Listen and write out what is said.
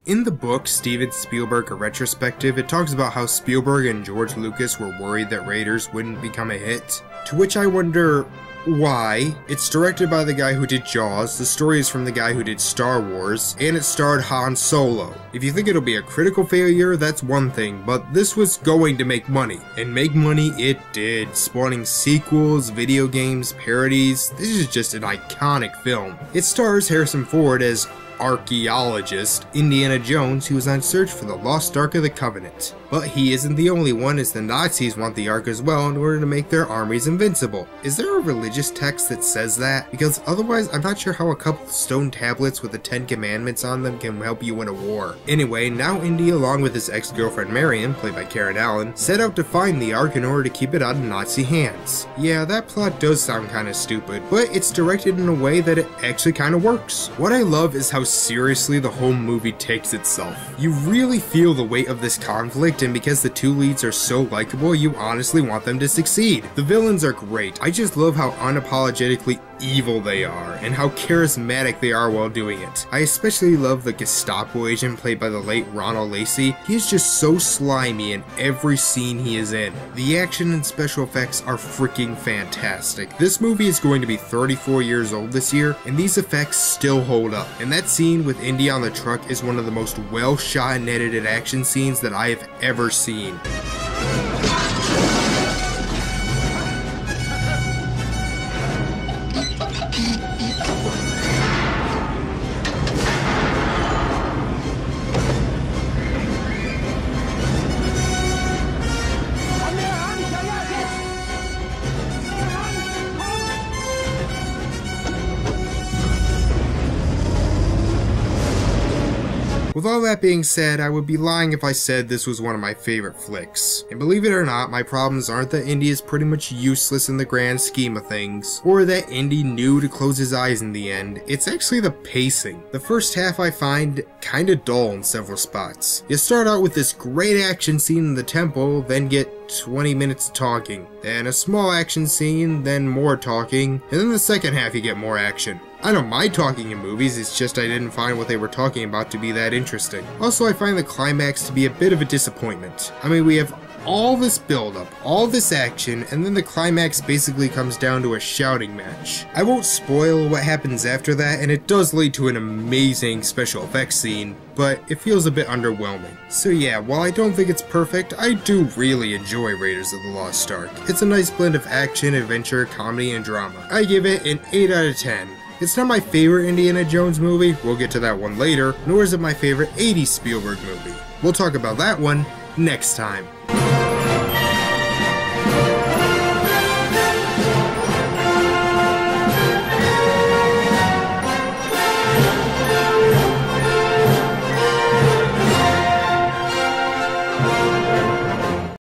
In the book, Steven Spielberg, A Retrospective, it talks about how Spielberg and George Lucas were worried that Raiders wouldn't become a hit. To which I wonder, why? It's directed by the guy who did Jaws, the story is from the guy who did Star Wars, and it starred Han Solo. If you think it'll be a critical failure, that's one thing, but this was going to make money. And make money it did, spawning sequels, video games, parodies. This is just an iconic film. It stars Harrison Ford as archaeologist Indiana Jones, who is on search for the lost Ark of the Covenant. But he isn't the only one, as the Nazis want the Ark as well in order to make their armies invincible. Is there a religious text that says that? Because otherwise I'm not sure how a couple stone tablets with the 10 Commandments on them can help you win a war. Anyway, now Indy, along with his ex-girlfriend Marion, played by Karen Allen, set out to find the Ark in order to keep it out of Nazi hands. Yeah, that plot does sound kinda stupid, but it's directed in a way that it actually kinda works. What I love is how seriously the whole movie takes itself. You really feel the weight of this conflict, and because the two leads are so likable, you honestly want them to succeed. The villains are great. I just love how unapologetically evil they are, and how charismatic they are while doing it. I especially love the Gestapo agent played by the late Ronald Lacey. He is just so slimy in every scene he is in. The action and special effects are freaking fantastic. This movie is going to be 34 years old this year, and these effects still hold up. And that scene with Indy on the truck is one of the most well shot and edited action scenes that I have ever seen. With all that being said, I would be lying if I said this was one of my favorite flicks. And believe it or not, my problems aren't that Indy is pretty much useless in the grand scheme of things, or that Indy knew to close his eyes in the end. It's actually the pacing. The first half I find kinda dull in several spots. You start out with this great action scene in the temple, then get 20 minutes of talking, then a small action scene, then more talking, and then the second half you get more action. I don't mind talking in movies, it's just I didn't find what they were talking about to be that interesting. Also, I find the climax to be a bit of a disappointment. I mean, we have all this build-up, all this action, and then the climax basically comes down to a shouting match. I won't spoil what happens after that, and it does lead to an amazing special effects scene, but it feels a bit underwhelming. So yeah, while I don't think it's perfect, I do really enjoy Raiders of the Lost Ark. It's a nice blend of action, adventure, comedy, and drama. I give it an 8 out of 10. It's not my favorite Indiana Jones movie, we'll get to that one later, nor is it my favorite 80s Spielberg movie. We'll talk about that one next time.